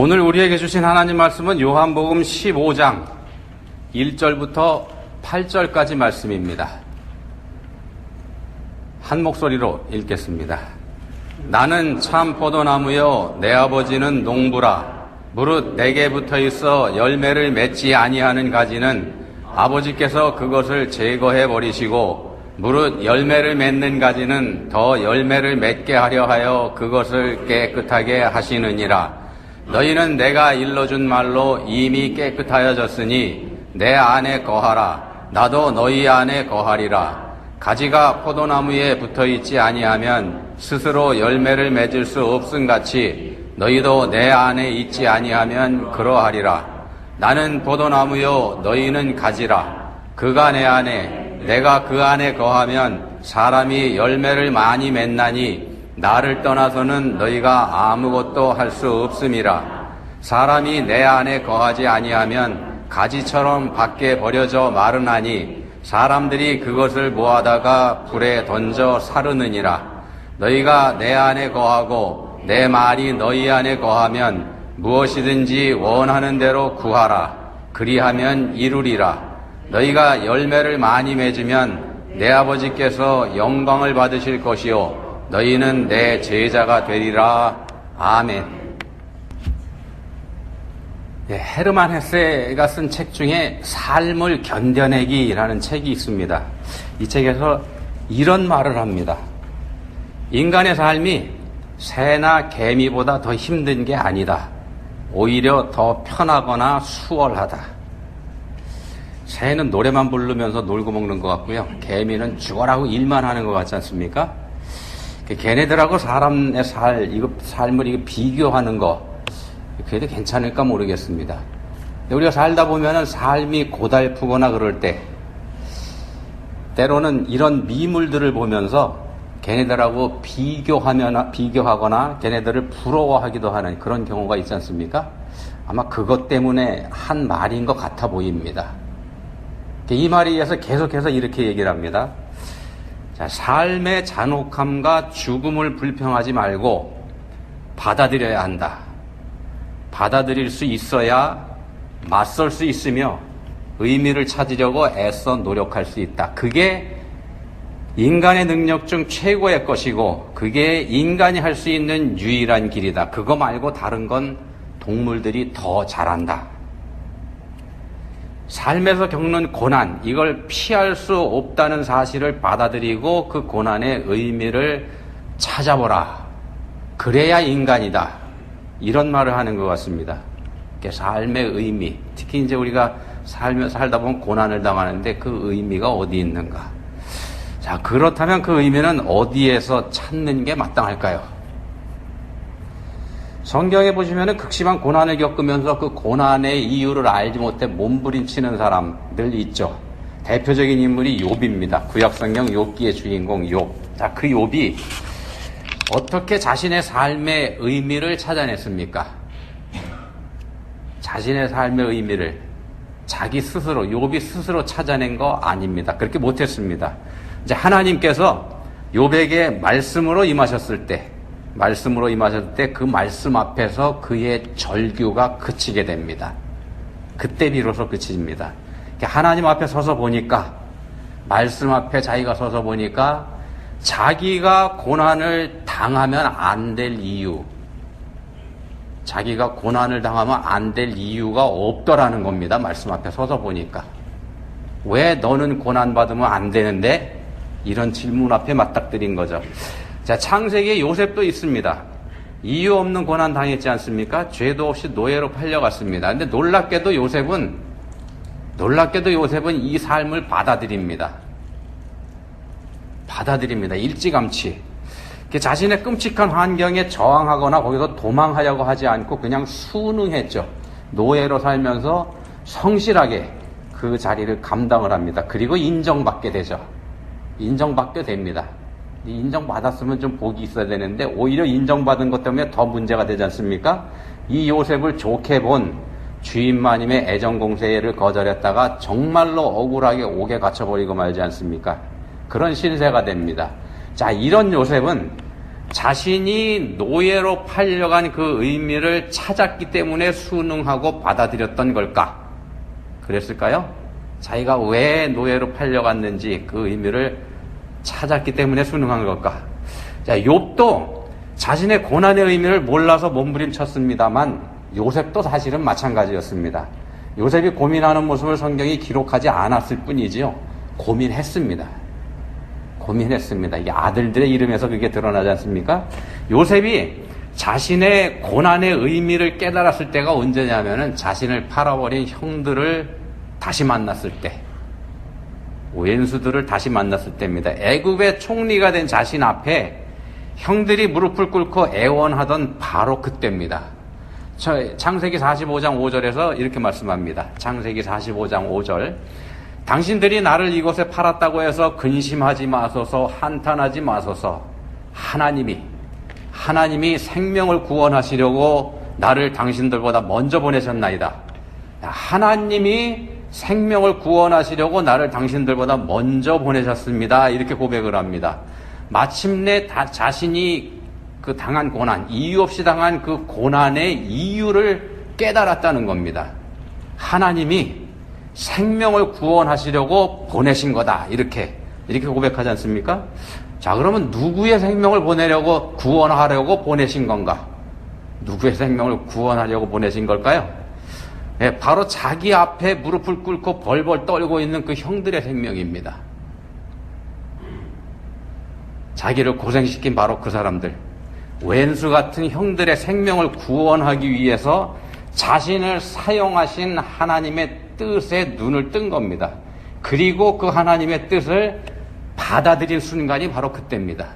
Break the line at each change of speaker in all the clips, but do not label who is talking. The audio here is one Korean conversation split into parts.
오늘 우리에게 주신 하나님 말씀은 요한복음 15장 1절부터 8절까지 말씀입니다. 한 목소리로 읽겠습니다. 나는 참 포도나무요 내 아버지는 농부라. 무릇 내게 붙어있어 열매를 맺지 아니하는 가지는 아버지께서 그것을 제거해 버리시고 무릇 열매를 맺는 가지는 더 열매를 맺게 하려 하여 그것을 깨끗하게 하시느니라. 너희는 내가 일러준 말로 이미 깨끗하여졌으니 내 안에 거하라. 나도 너희 안에 거하리라. 가지가 포도나무에 붙어있지 아니하면 스스로 열매를 맺을 수 없음같이 너희도 내 안에 있지 아니하면 그러하리라. 나는 포도나무요 너희는 가지라. 그가 내 안에 내가 그 안에 거하면 사람이 열매를 많이 맺나니 나를 떠나서는 너희가 아무것도 할 수 없음이라. 사람이 내 안에 거하지 아니하면 가지처럼 밖에 버려져 마르나니 사람들이 그것을 모아다가 불에 던져 사르느니라. 너희가 내 안에 거하고 내 말이 너희 안에 거하면 무엇이든지 원하는 대로 구하라. 그리하면 이루리라. 너희가 열매를 많이 맺으면 내 아버지께서 영광을 받으실 것이요 너희는 내 제자가 되리라. 아멘. 헤르만 헤세가 쓴 책 중에 삶을 견뎌내기라는 책이 있습니다. 이 책에서 이런 말을 합니다. 인간의 삶이 새나 개미보다 더 힘든 게 아니다. 오히려 더 편하거나 수월하다. 새는 노래만 부르면서 놀고 먹는 것 같고요. 개미는 죽어라고 일만 하는 것 같지 않습니까? 걔네들하고 사람의 삶을 비교하는 거, 그래도 괜찮을까 모르겠습니다. 우리가 살다 보면은 삶이 고달프거나 그럴 때, 때로는 이런 미물들을 보면서 걔네들하고 비교하거나 걔네들을 부러워하기도 하는 그런 경우가 있지 않습니까? 아마 그것 때문에 한 말인 것 같아 보입니다. 이 말에 의해서 계속해서 이렇게 얘기를 합니다. 자, 삶의 잔혹함과 죽음을 불평하지 말고 받아들여야 한다. 받아들일 수 있어야 맞설 수 있으며 의미를 찾으려고 애써 노력할 수 있다. 그게 인간의 능력 중 최고의 것이고 그게 인간이 할 수 있는 유일한 길이다. 그거 말고 다른 건 동물들이 더 잘한다. 삶에서 겪는 고난, 이걸 피할 수 없다는 사실을 받아들이고 그 고난의 의미를 찾아보라. 그래야 인간이다. 이런 말을 하는 것 같습니다. 삶의 의미, 특히 이제 우리가 살다 보면 고난을 당하는데 그 의미가 어디 있는가? 자, 그렇다면 그 의미는 어디에서 찾는 게 마땅할까요? 성경에 보시면은 극심한 고난을 겪으면서 그 고난의 이유를 알지 못해 몸부림치는 사람들 있죠. 대표적인 인물이 욥입니다. 구약성경 욥기의 주인공 욥. 자, 그 욥이 어떻게 자신의 삶의 의미를 찾아냈습니까? 자신의 삶의 의미를 자기 스스로, 욥이 스스로 찾아낸 거 아닙니다. 그렇게 못했습니다. 이제 하나님께서 욥에게 말씀으로 임하셨을 때 그 말씀 앞에서 그의 절규가 그치게 됩니다. 그때 비로소 그칩니다. 하나님 앞에 서서 보니까, 말씀 앞에 자기가 서서 보니까 자기가 고난을 당하면 안 될 이유, 자기가 고난을 당하면 안 될 이유가 없더라는 겁니다. 말씀 앞에 서서 보니까. 왜 너는 고난받으면 안 되는데? 이런 질문 앞에 맞닥뜨린 거죠. 자, 창세기에 요셉도 있습니다. 이유 없는 고난 당했지 않습니까? 죄도 없이 노예로 팔려갔습니다. 근데 놀랍게도 요셉은 이 삶을 받아들입니다. 일찌감치. 자신의 끔찍한 환경에 저항하거나 거기서 도망하려고 하지 않고 그냥 순응했죠. 노예로 살면서 성실하게 그 자리를 감당을 합니다. 그리고 인정받게 되죠. 인정받게 됩니다. 인정받았으면 좀 복이 있어야 되는데 오히려 인정받은 것 때문에 더 문제가 되지 않습니까? 이 요셉을 좋게 본 주인마님의 애정공세를 거절했다가 정말로 억울하게 옥에 갇혀버리고 말지 않습니까? 그런 신세가 됩니다. 자, 이런 요셉은 자신이 노예로 팔려간 그 의미를 찾았기 때문에 순응하고 받아들였던 걸까? 그랬을까요? 자기가 왜 노예로 팔려갔는지 그 의미를 찾았기 때문에 순응한 걸까? 자, 욥도 자신의 고난의 의미를 몰라서 몸부림쳤습니다만 요셉도 사실은 마찬가지였습니다. 요셉이 고민하는 모습을 성경이 기록하지 않았을 뿐이지요. 고민했습니다. 이게 아들들의 이름에서 그게 드러나지 않습니까? 요셉이 자신의 고난의 의미를 깨달았을 때가 언제냐면은 자신을 팔아버린 형들을 다시 만났을 때, 왼수들을 다시 만났을 때입니다. 애굽의 총리가 된 자신 앞에 형들이 무릎을 꿇고 애원하던 바로 그때입니다. 창세기 45장 5절에서 이렇게 말씀합니다. 창세기 45장 5절. 당신들이 나를 이곳에 팔았다고 해서 근심하지 마소서, 한탄하지 마소서. 하나님이 생명을 구원하시려고 나를 당신들보다 먼저 보내셨나이다. 하나님이 생명을 구원하시려고 나를 당신들보다 먼저 보내셨습니다. 이렇게 고백을 합니다. 마침내 자신이 그 당한 고난, 이유 없이 당한 그 고난의 이유를 깨달았다는 겁니다. 하나님이 생명을 구원하시려고 보내신 거다. 이렇게 고백하지 않습니까? 자, 그러면 누구의 생명을 구원하려고 보내신 건가? 누구의 생명을 구원하려고 보내신 걸까요? 네, 바로 자기 앞에 무릎을 꿇고 벌벌 떨고 있는 그 형들의 생명입니다. 자기를 고생시킨 바로 그 사람들, 왼수 같은 형들의 생명을 구원하기 위해서 자신을 사용하신 하나님의 뜻에 눈을 뜬 겁니다. 그리고 그 하나님의 뜻을 받아들인 순간이 바로 그때입니다.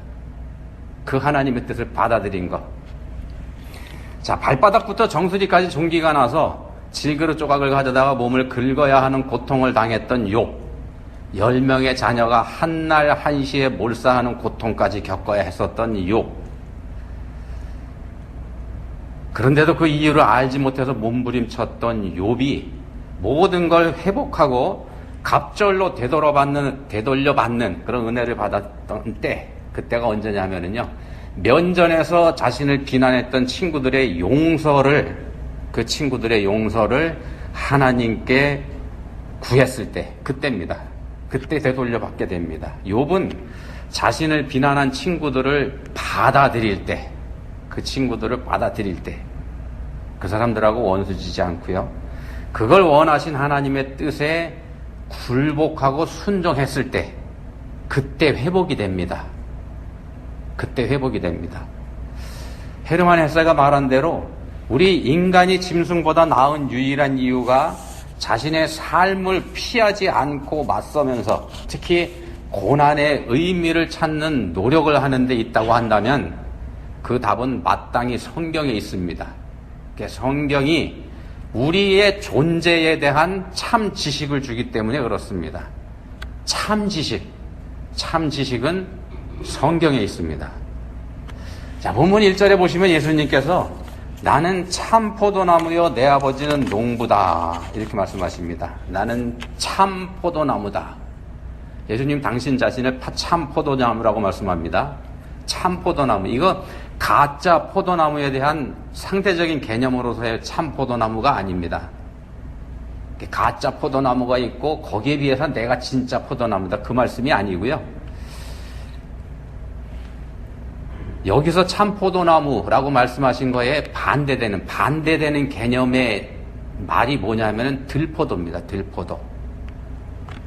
그 하나님의 뜻을 받아들인 것. 자, 발바닥부터 정수리까지 종기가 나서 질그릇 조각을 가져다가 몸을 긁어야 하는 고통을 당했던 욥. 10명의 자녀가 한날 한시에 몰사하는 고통까지 겪어야 했었던 욥. 그런데도 그 이유를 알지 못해서 몸부림쳤던 욥이 모든 걸 회복하고 갑절로 되돌려받는 그런 은혜를 받았던 때, 그때가 언제냐면요, 면전에서 자신을 비난했던 친구들의 용서를 하나님께 구했을 때, 그때입니다. 그때 되돌려받게 됩니다. 욥은 자신을 비난한 친구들을 받아들일 때, 그 사람들하고 원수지지 않고요, 그걸 원하신 하나님의 뜻에 굴복하고 순종했을 때, 그때 회복이 됩니다. 헤르만 헤세가 말한 대로 우리 인간이 짐승보다 나은 유일한 이유가 자신의 삶을 피하지 않고 맞서면서 특히 고난의 의미를 찾는 노력을 하는 데 있다고 한다면 그 답은 마땅히 성경에 있습니다. 성경이 우리의 존재에 대한 참 지식을 주기 때문에 그렇습니다. 참 지식은 성경에 있습니다. 자, 본문 1절에 보시면 예수님께서 나는 참 포도나무요 내 아버지는 농부다 이렇게 말씀하십니다. 나는 참 포도나무다. 예수님 당신 자신을 참 포도나무라고 말씀합니다. 참 포도나무. 이거 가짜 포도나무에 대한 상대적인 개념으로서의 참 포도나무가 아닙니다. 가짜 포도나무가 있고 거기에 비해서 내가 진짜 포도나무다, 그 말씀이 아니고요. 여기서 참 포도나무라고 말씀하신 거에 반대되는 개념의 말이 뭐냐면은 들포도입니다. 들포도.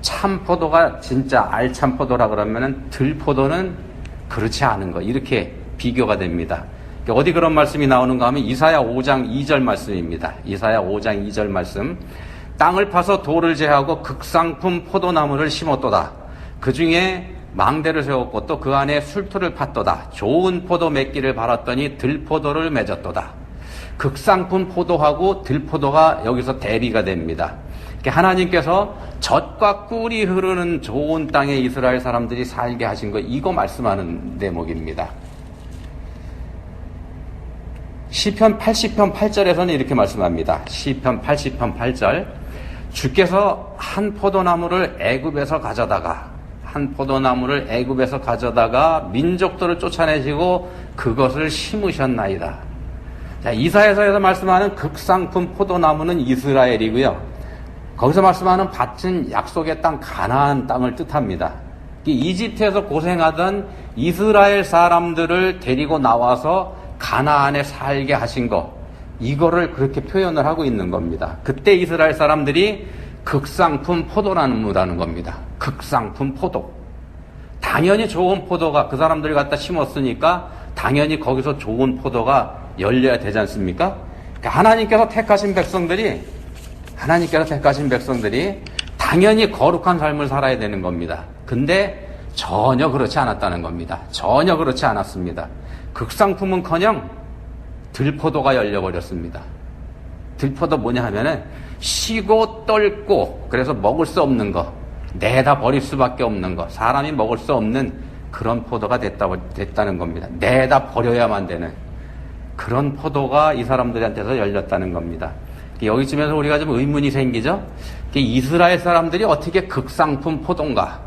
참 포도가 진짜 알참 포도라 그러면은 들포도는 그렇지 않은 거, 이렇게 비교가 됩니다. 어디 그런 말씀이 나오는가 하면 이사야 5장 2절 말씀입니다. 이사야 5장 2절 말씀. 땅을 파서 돌을 제하고 극상품 포도나무를 심었도다. 그 중에 망대를 세웠고 또 그 안에 술토를 팠도다. 좋은 포도 맺기를 바랐더니 들포도를 맺었도다. 극상품 포도하고 들포도가 여기서 대비가 됩니다. 하나님께서 젖과 꿀이 흐르는 좋은 땅에 이스라엘 사람들이 살게 하신 거, 이거 말씀하는 대목입니다. 시편 80편 8절에서는 이렇게 말씀합니다. 시편 80편 8절. 주께서 한 포도나무를 애굽에서 가져다가 민족들을 쫓아내시고 그것을 심으셨나이다. 자, 이사야서에서 말씀하는 극상품 포도나무는 이스라엘이고요. 거기서 말씀하는 밭은 약속의 땅 가나안 땅을 뜻합니다. 이집트에서 고생하던 이스라엘 사람들을 데리고 나와서 가나안에 살게 하신 것, 이거를 그렇게 표현을 하고 있는 겁니다. 그때 이스라엘 사람들이 극상품 포도나무라는 겁니다. 극상품 포도. 당연히 좋은 포도가 그 사람들이 갖다 심었으니까 당연히 거기서 좋은 포도가 열려야 되지 않습니까? 그러니까 하나님께서 택하신 백성들이 당연히 거룩한 삶을 살아야 되는 겁니다. 근데 전혀 그렇지 않았다는 겁니다. 전혀 그렇지 않았습니다. 극상품은커녕 들포도가 열려버렸습니다. 들포도 뭐냐 하면은 시고 떫고 그래서 먹을 수 없는 거, 내다 버릴 수밖에 없는 거, 사람이 먹을 수 없는 그런 포도가 됐다는 겁니다. 내다 버려야만 되는 그런 포도가 이 사람들한테서 열렸다는 겁니다. 여기쯤에서 우리가 좀 의문이 생기죠? 이스라엘 사람들이 어떻게 극상품 포도인가?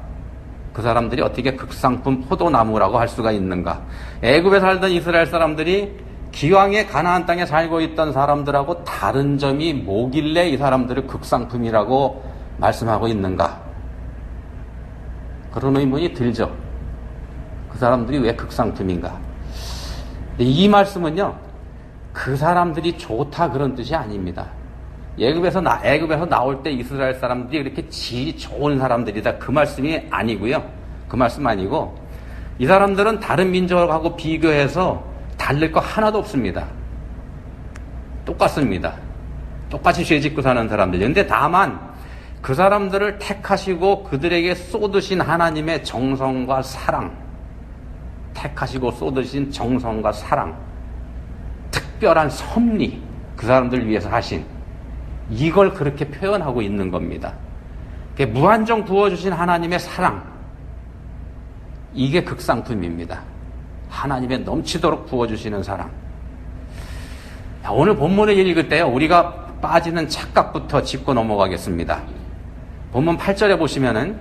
그 사람들이 어떻게 극상품 포도나무라고 할 수가 있는가? 애굽에 살던 이스라엘 사람들이 기왕에 가나안 땅에 살고 있던 사람들하고 다른 점이 뭐길래 이 사람들을 극상품이라고 말씀하고 있는가? 그런 의문이 들죠. 그 사람들이 왜 극상품인가? 이 말씀은요, 그 사람들이 좋다 그런 뜻이 아닙니다. 애굽에서 나올 때 이스라엘 사람들이 그렇게 질이 좋은 사람들이다 그 말씀이 아니고요. 그 말씀 아니고 이 사람들은 다른 민족하고 비교해서 다를 거 하나도 없습니다. 똑같습니다. 똑같이 죄 짓고 사는 사람들. 그런데 다만 그 사람들을 택하시고 그들에게 쏟으신 하나님의 정성과 사랑, 택하시고 쏟으신 정성과 사랑, 특별한 섭리, 그 사람들을 위해서 하신, 이걸 그렇게 표현하고 있는 겁니다. 무한정 부어주신 하나님의 사랑, 이게 극상품입니다. 하나님의 넘치도록 부어주시는 사랑. 오늘 본문을 읽을 때요, 우리가 빠지는 착각부터 짚고 넘어가겠습니다. 본문 8절에 보시면은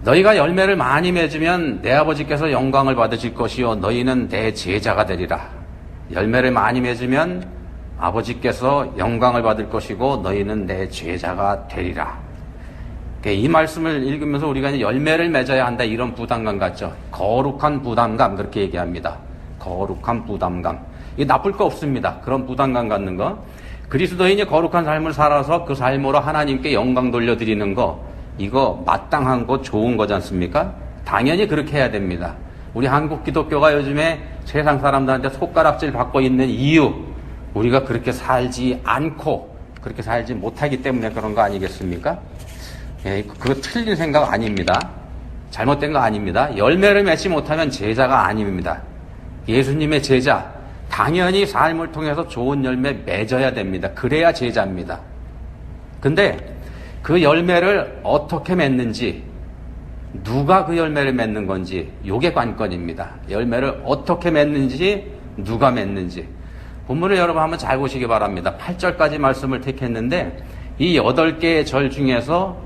너희가 열매를 많이 맺으면 내 아버지께서 영광을 받으실 것이요 너희는 내 제자가 되리라. 열매를 많이 맺으면 아버지께서 영광을 받을 것이고 너희는 내 제자가 되리라. 이 말씀을 읽으면서 우리가 이제 열매를 맺어야 한다 이런 부담감 같죠. 거룩한 부담감 그렇게 얘기합니다. 거룩한 부담감. 이게 나쁠 거 없습니다. 그런 부담감 갖는 거. 그리스도인이 거룩한 삶을 살아서 그 삶으로 하나님께 영광 돌려드리는 거, 이거 마땅한 거 좋은 거지 않습니까? 당연히 그렇게 해야 됩니다. 우리 한국 기독교가 요즘에 세상 사람들한테 손가락질 받고 있는 이유, 우리가 그렇게 살지 않고 그렇게 살지 못하기 때문에 그런 거 아니겠습니까? 예, 그거 틀린 생각 아닙니다. 잘못된 거 아닙니다. 열매를 맺지 못하면 제자가 아닙니다. 예수님의 제자, 당연히 삶을 통해서 좋은 열매 맺어야 됩니다. 그래야 제자입니다. 근데 그 열매를 어떻게 맺는지, 누가 그 열매를 맺는 건지, 요게 관건입니다. 열매를 어떻게 맺는지, 누가 맺는지. 본문을 여러분 한번 잘 보시기 바랍니다. 8절까지 말씀을 택했는데 이 8개의 절 중에서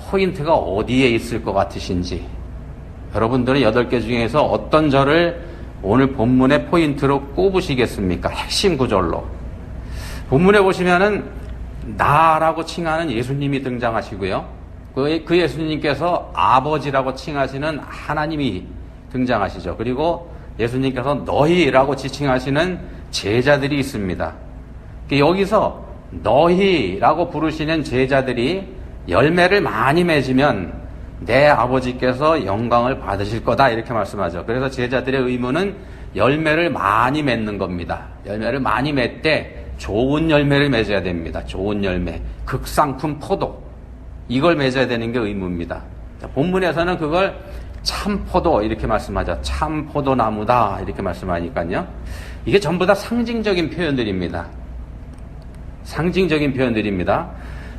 포인트가 어디에 있을 것 같으신지, 여러분들은 8개 중에서 어떤 절을 오늘 본문의 포인트로 꼽으시겠습니까? 핵심 구절로. 본문에 보시면은 나라고 칭하는 예수님이 등장하시고요. 그 예수님께서 아버지라고 칭하시는 하나님이 등장하시죠. 그리고 예수님께서 너희라고 지칭하시는 제자들이 있습니다. 여기서 너희라고 부르시는 제자들이 열매를 많이 맺으면 내 아버지께서 영광을 받으실 거다 이렇게 말씀하죠. 그래서 제자들의 의무는 열매를 많이 맺는 겁니다. 열매를 많이 맺되 좋은 열매를 맺어야 됩니다. 좋은 열매, 극상품 포도, 이걸 맺어야 되는 게 의무입니다. 본문에서는 그걸 참포도 이렇게 말씀하죠. 참포도나무다 이렇게 말씀하니까요. 이게 전부 다 상징적인 표현들입니다. 상징적인 표현들입니다.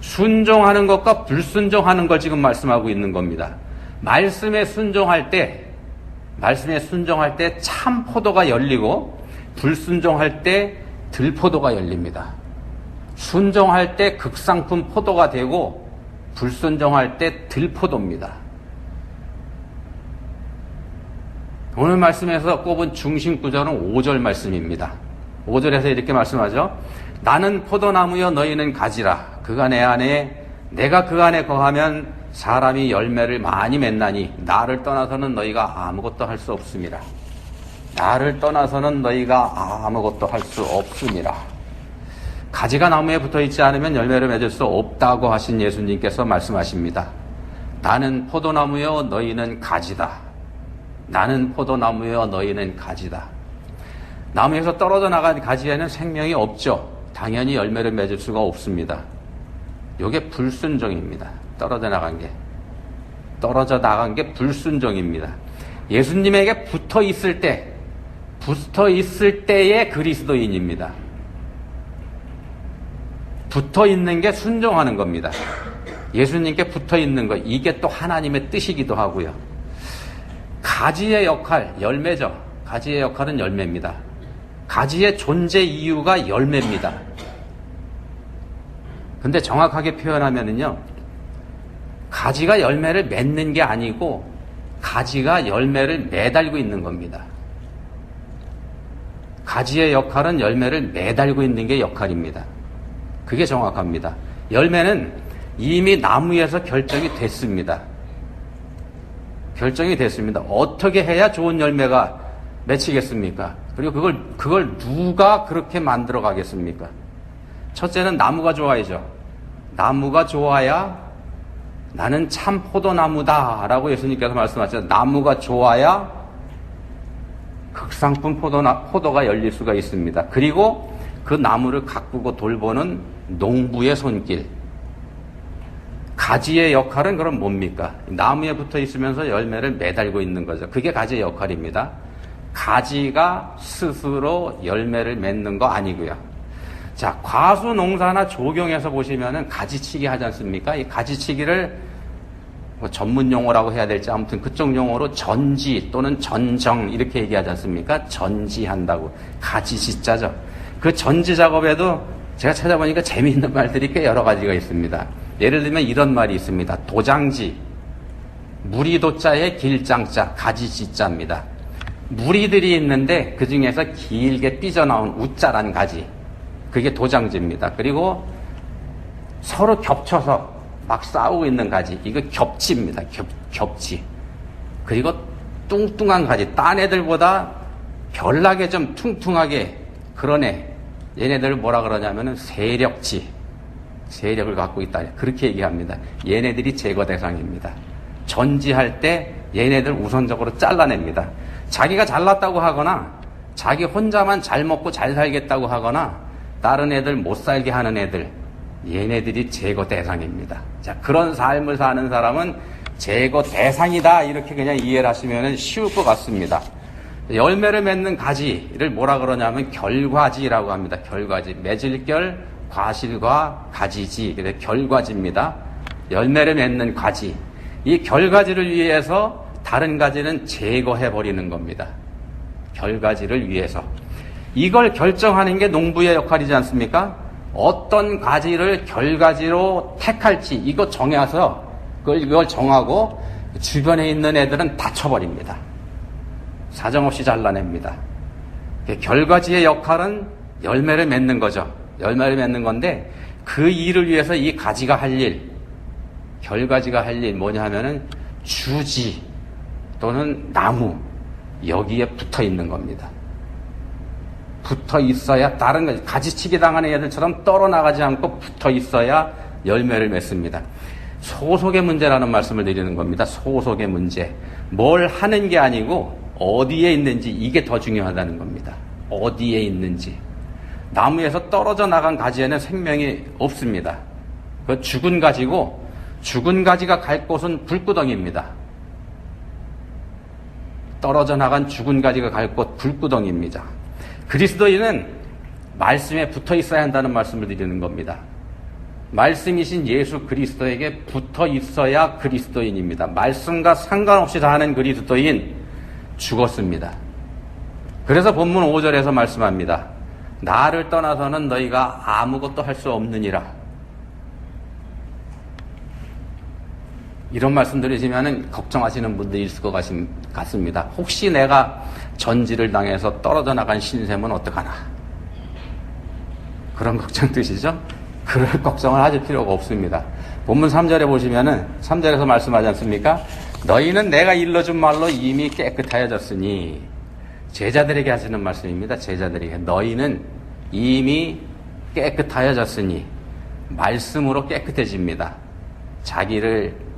순종하는 것과 불순종하는 걸 지금 말씀하고 있는 겁니다. 말씀에 순종할 때 참포도가 열리고 불순종할 때 들포도가 열립니다. 순종할 때 극상품 포도가 되고 불순종할 때 들포도입니다. 오늘 말씀에서 꼽은 중심 구절은 5절 말씀입니다. 5절에서 이렇게 말씀하죠. 나는 포도나무여 너희는 가지라. 그가 내 안에 내가 그 안에 거하면 사람이 열매를 많이 맺나니 나를 떠나서는 너희가 아무것도 할 수 없음이라. 나를 떠나서는 너희가 아무것도 할 수 없음이라. 가지가 나무에 붙어있지 않으면 열매를 맺을 수 없다고 하신 예수님께서 말씀하십니다. 나는 포도나무여 너희는 가지다. 나는 포도나무여 너희는 가지다. 나무에서 떨어져 나간 가지에는 생명이 없죠. 당연히 열매를 맺을 수가 없습니다. 이게 불순종입니다. 떨어져 나간 게 불순종입니다. 예수님에게 붙어 있을 때의 그리스도인입니다. 붙어 있는 게 순종하는 겁니다. 예수님께 붙어 있는 것, 이게 또 하나님의 뜻이기도 하고요. 가지의 역할, 열매죠. 가지의 역할은 열매입니다. 가지의 존재 이유가 열매입니다. 근데 정확하게 표현하면은요, 가지가 열매를 맺는 게 아니고 가지가 열매를 매달고 있는 겁니다. 가지의 역할은 열매를 매달고 있는 게 역할입니다. 그게 정확합니다. 열매는 이미 나무에서 결정이 됐습니다. 결정이 됐습니다. 어떻게 해야 좋은 열매가 맺히겠습니까? 그리고 그걸 누가 그렇게 만들어 가겠습니까? 첫째는 나무가 좋아야죠. 나무가 좋아야 나는 참 포도나무다 라고 예수님께서 말씀하셨죠. 나무가 좋아야 극상품 포도가 열릴 수가 있습니다. 그리고 그 나무를 가꾸고 돌보는 농부의 손길. 가지의 역할은 그럼 뭡니까? 나무에 붙어 있으면서 열매를 매달고 있는 거죠. 그게 가지의 역할입니다. 가지가 스스로 열매를 맺는 거 아니고요. 자, 과수 농사나 조경에서 보시면은 가지치기 하지 않습니까? 이 가지치기를 뭐 전문 용어라고 해야 될지 아무튼 그쪽 용어로 전지 또는 전정 이렇게 얘기하지 않습니까? 전지한다고. 가지지자죠. 그 전지 작업에도 제가 찾아보니까 재미있는 말들이 꽤 여러 가지가 있습니다. 예를 들면 이런 말이 있습니다. 도장지. 무리도자에 길장자, 가지지자입니다. 무리들이 있는데 그 중에서 길게 삐져나온 우자란 가지. 그게 도장지입니다. 그리고 서로 겹쳐서 막 싸우고 있는 가지. 이거 겹치입니다. 겹치. 그리고 뚱뚱한 가지. 딴 애들보다 별나게 좀 퉁퉁하게 그런 애. 얘네들을 뭐라 그러냐면은 세력지. 세력을 갖고 있다. 그렇게 얘기합니다. 얘네들이 제거 대상입니다. 전지할 때 얘네들 우선적으로 잘라냅니다. 자기가 잘났다고 하거나 자기 혼자만 잘 먹고 잘 살겠다고 하거나 다른 애들 못 살게 하는 애들, 얘네들이 제거 대상입니다. 자, 그런 삶을 사는 사람은 제거 대상이다 이렇게 그냥 이해를 하시면 쉬울 것 같습니다. 열매를 맺는 가지를 뭐라 그러냐면 결과지라고 합니다. 결과지. 맺을 결, 과실과 가지지. 그래서 결과지입니다. 열매를 맺는 가지. 이 결과지를 위해서 다른 가지는 제거해버리는 겁니다. 결과지를 위해서. 이걸 결정하는 게 농부의 역할이지 않습니까? 어떤 가지를 결과지로 택할지 이거 정해서 이걸 정하고 주변에 있는 애들은 다 쳐버립니다. 사정없이 잘라냅니다. 결과지의 역할은 열매를 맺는 거죠. 열매를 맺는 건데 그 일을 위해서 이 가지가 할 일, 결과지가 할 일 뭐냐 하면은 주지 또는 나무 여기에 붙어 있는 겁니다. 붙어 있어야 다른 거 가지치기 당하는 애들처럼 떨어나가지 않고 붙어 있어야 열매를 맺습니다. 소속의 문제라는 말씀을 드리는 겁니다. 소속의 문제. 뭘 하는 게 아니고 어디에 있는지 이게 더 중요하다는 겁니다. 어디에 있는지. 나무에서 떨어져 나간 가지에는 생명이 없습니다. 그 죽은 가지고 죽은 가지가 갈 곳은 불구덩이입니다. 떨어져 나간 죽은 가지가 갈 곳 불구덩이입니다. 그리스도인은 말씀에 붙어 있어야 한다는 말씀을 드리는 겁니다. 말씀이신 예수 그리스도에게 붙어 있어야 그리스도인입니다. 말씀과 상관없이 사는 그리스도인 죽었습니다. 그래서 본문 5절에서 말씀합니다. 나를 떠나서는 너희가 아무것도 할 수 없느니라. 이런 말씀 들으시면 걱정하시는 분들이 있을 것 같습니다. 혹시 내가 전지를 당해서 떨어져 나간 신셈은 어떡하나? 그런 걱정 드시죠? 그럴 걱정을 하실 필요가 없습니다. 본문 3절에 보시면은 3절에서 말씀하지 않습니까? 너희는 내가 일러준 말로 이미 깨끗하여졌으니, 제자들에게 하시는 말씀입니다. 제자들에게. 너희는 이미 깨끗하여졌으니, 말씀으로 깨끗해집니다.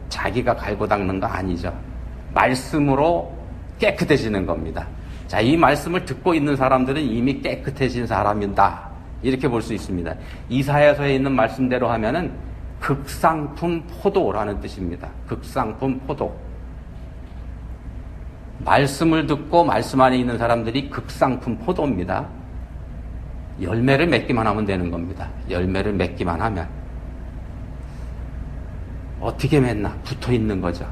자기가 갈고 닦는 거 아니죠. 말씀으로 깨끗해지는 겁니다. 자, 이 말씀을 듣고 있는 사람들은 이미 깨끗해진 사람이다, 이렇게 볼 수 있습니다. 이사야서에 있는 말씀대로 하면은 극상품 포도라는 뜻입니다. 극상품 포도. 말씀을 듣고 말씀 안에 있는 사람들이 극상품 포도입니다. 열매를 맺기만 하면 되는 겁니다. 열매를 맺기만 하면. 어떻게 맺나? 붙어 있는 거죠.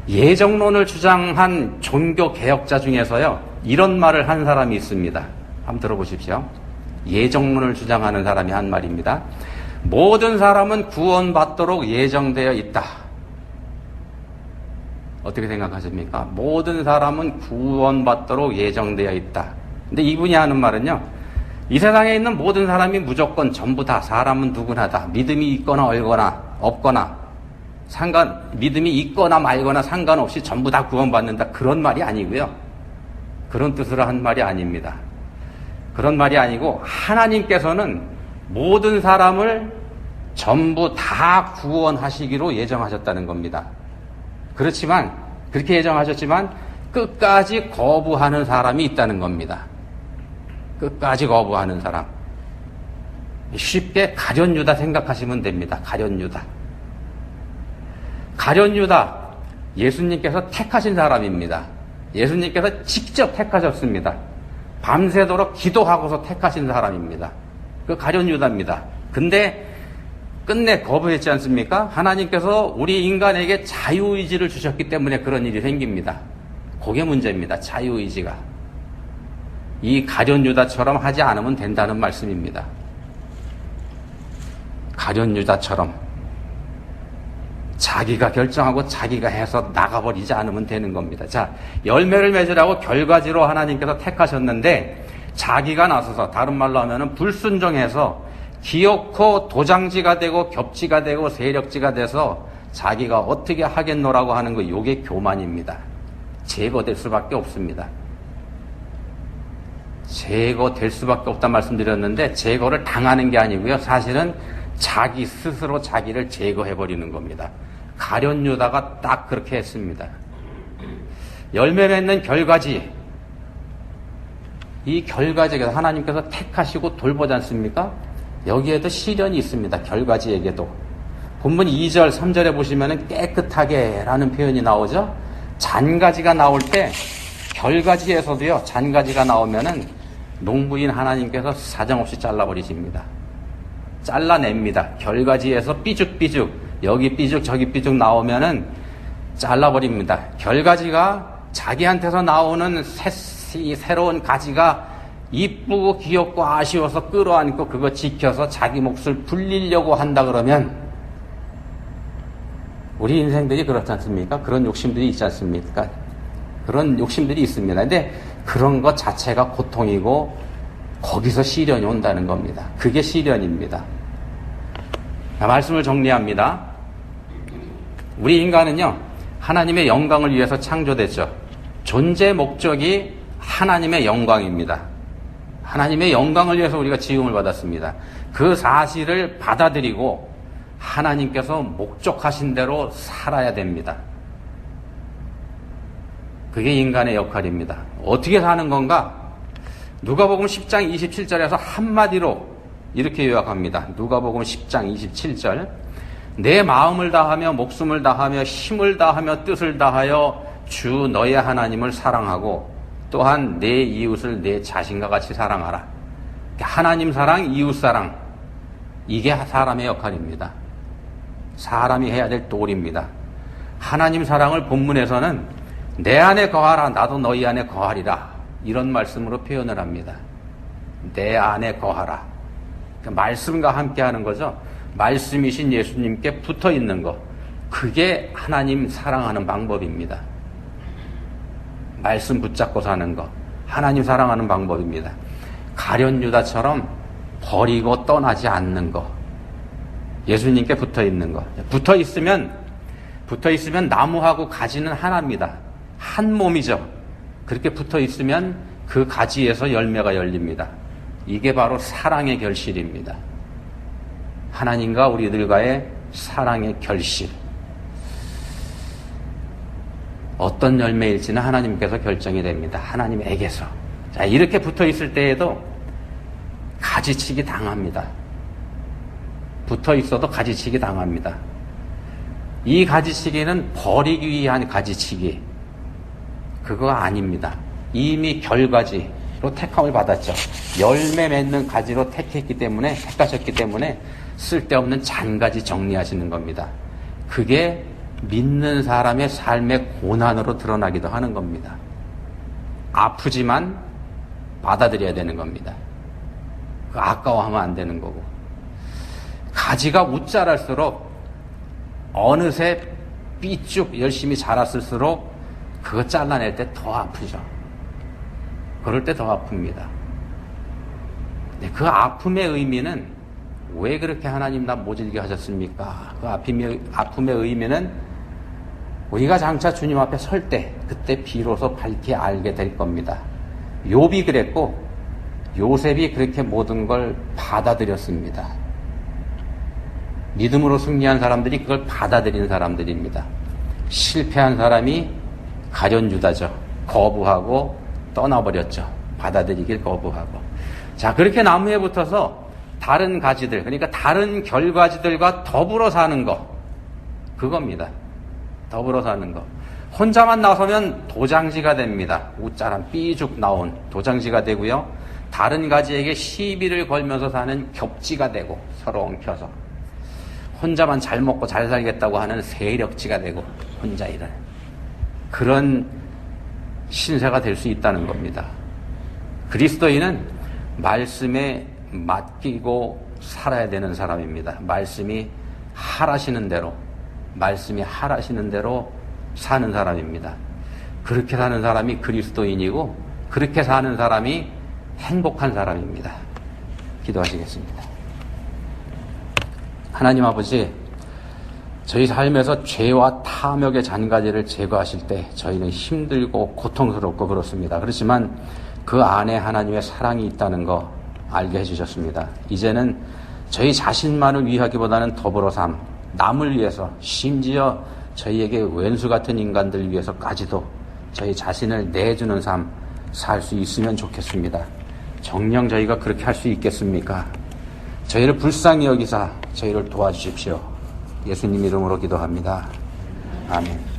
예정론을 주장한 종교 개혁자 중에서요, 이런 말을 한 사람이 있습니다. 한번 들어보십시오. 예정론을 주장하는 사람이 한 말입니다. 모든 사람은 구원받도록 예정되어 있다. 어떻게 생각하십니까? 모든 사람은 구원받도록 예정되어 있다. 근데 이분이 하는 말은요, 이 세상에 있는 모든 사람이 무조건 전부 다, 사람은 누구나 다 믿음이 있거나 없거나 믿음이 있거나 말거나 상관없이 전부 다 구원받는다, 그런 말이 아니고요. 그런 뜻으로 한 말이 아닙니다. 그런 말이 아니고, 하나님께서는 모든 사람을 전부 다 구원하시기로 예정하셨다는 겁니다. 그렇지만, 그렇게 예정하셨지만 끝까지 거부하는 사람이 있다는 겁니다. 끝까지 거부하는 사람. 쉽게 가룟유다 생각하시면 됩니다. 가룟유다. 가룟유다, 예수님께서 택하신 사람입니다. 예수님께서 직접 택하셨습니다. 밤새도록 기도하고서 택하신 사람입니다. 그 가룟유다입니다. 근데 끝내 거부했지 않습니까? 하나님께서 우리 인간에게 자유의지를 주셨기 때문에 그런 일이 생깁니다. 그게 문제입니다. 자유의지가. 이 가룟유다처럼 하지 않으면 된다는 말씀입니다. 가룟유다처럼 자기가 결정하고 자기가 해서 나가버리지 않으면 되는 겁니다. 자, 열매를 맺으라고 결과지로 하나님께서 택하셨는데, 자기가 나서서, 다른 말로 하면은 불순종해서 기어코 도장지가 되고 겹지가 되고 세력지가 돼서 자기가 어떻게 하겠노라고 하는 거, 요게 교만입니다. 제거될 수밖에 없습니다. 제거될 수밖에 없다는 말씀드렸는데, 제거를 당하는 게 아니고요, 사실은 자기 스스로 자기를 제거해버리는 겁니다. 가룟유다가 딱 그렇게 했습니다. 열매 맺는 결과지, 이 결과지에서 하나님께서 택하시고 돌보지 않습니까? 여기에도 시련이 있습니다. 결과지에게도. 본문 2절, 3절에 보시면 깨끗하게 라는 표현이 나오죠? 잔가지가 나올 때, 결과지에서도요, 잔가지가 나오면은 농부인 하나님께서 사정없이 잘라버리십니다. 잘라냅니다. 결과지에서 삐죽삐죽, 여기 삐죽 저기 삐죽 나오면은 잘라버립니다. 결과지가 자기한테서 나오는 새로운 가지가 이쁘고 귀엽고 아쉬워서 끌어안고 그거 지켜서 자기 몫을 불리려고 한다 그러면, 우리 인생들이 그렇지 않습니까? 그런 욕심들이 있지 않습니까? 그런 욕심들이 있습니다. 근데 그런 것 자체가 고통이고 거기서 시련이 온다는 겁니다. 그게 시련입니다. 말씀을 정리합니다. 우리 인간은요, 하나님의 영광을 위해서 창조됐죠. 존재 목적이 하나님의 영광입니다. 하나님의 영광을 위해서 우리가 지음을 받았습니다. 그 사실을 받아들이고 하나님께서 목적하신 대로 살아야 됩니다. 그게 인간의 역할입니다. 어떻게 사는 건가? 누가복음 10장 27절에서 한마디로 이렇게 요약합니다. 누가복음 10장 27절. 내 마음을 다하며 목숨을 다하며 힘을 다하며 뜻을 다하여 주 너의 하나님을 사랑하고 또한 내 이웃을 내 자신과 같이 사랑하라. 하나님 사랑, 이웃 사랑, 이게 사람의 역할입니다. 사람이 해야 될 도리입니다. 하나님 사랑을 본문에서는 내 안에 거하라, 나도 너희 안에 거하리라, 이런 말씀으로 표현을 합니다. 내 안에 거하라. 그러니까 말씀과 함께 하는 거죠. 말씀이신 예수님께 붙어 있는 것. 그게 하나님 사랑하는 방법입니다. 말씀 붙잡고 사는 거, 하나님 사랑하는 방법입니다. 가룟 유다처럼 버리고 떠나지 않는 거, 예수님께 붙어 있는 거. 붙어 있으면 나무하고 가지는 하나입니다. 한 몸이죠. 그렇게 붙어 있으면 그 가지에서 열매가 열립니다. 이게 바로 사랑의 결실입니다. 하나님과 우리들과의 사랑의 결실. 어떤 열매일지는 하나님께서 결정이 됩니다. 하나님에게서. 자, 이렇게 붙어 있을 때에도 가지치기 당합니다. 붙어 있어도 가지치기 당합니다. 이 가지치기는 버리기 위한 가지치기. 그거 아닙니다. 이미 결가지로 택함을 받았죠. 열매 맺는 가지로 택하셨기 때문에 쓸데없는 잔가지 정리하시는 겁니다. 그게 믿는 사람의 삶의 고난으로 드러나기도 하는 겁니다. 아프지만 받아들여야 되는 겁니다. 아까워하면 안 되는 거고. 가지가 웃자랄수록 어느새 삐쭉 열심히 자랐을수록 그거 잘라낼 때 더 아프죠. 그럴 때 더 아픕니다. 그 아픔의 의미는 왜 그렇게 하나님 나 모질게 하셨습니까? 그 아픔의 의미는 우리가 장차 주님 앞에 설 때 그때 비로소 밝히 알게 될 겁니다. 욥이 그랬고 요셉이 그렇게 모든 걸 받아들였습니다. 믿음으로 승리한 사람들이 그걸 받아들인 사람들입니다. 실패한 사람이 가룟 유다죠. 거부하고 떠나버렸죠. 받아들이길 거부하고. 자, 그렇게 나무에 붙어서 다른 가지들, 그러니까 다른 결가지들과 더불어 사는 거, 그겁니다. 더불어 사는 거. 혼자만 나서면 도장지가 됩니다. 웃자란 삐죽 나온 도장지가 되고요. 다른 가지에게 시비를 걸면서 사는 겹지가 되고, 서로 엉켜서. 혼자만 잘 먹고 잘 살겠다고 하는 세력지가 되고, 혼자 일을. 그런 신세가 될 수 있다는 겁니다. 그리스도인은 말씀에 맡기고 살아야 되는 사람입니다. 말씀이 하라시는 대로 사는 사람입니다. 그렇게 사는 사람이 그리스도인이고 그렇게 사는 사람이 행복한 사람입니다. 기도하시겠습니다. 하나님 아버지, 저희 삶에서 죄와 탐욕의 잔가지를 제거하실 때 저희는 힘들고 고통스럽고 그렇습니다. 그렇지만 그 안에 하나님의 사랑이 있다는 거 알게 해주셨습니다. 이제는 저희 자신만을 위하기보다는 더불어 남을 위해서, 심지어 저희에게 왼수 같은 인간들 위해서까지도 저희 자신을 내주는 삶 살 수 있으면 좋겠습니다. 정녕 저희가 그렇게 할 수 있겠습니까? 저희를 불쌍히 여기사 저희를 도와주십시오. 예수님 이름으로 기도합니다. 아멘.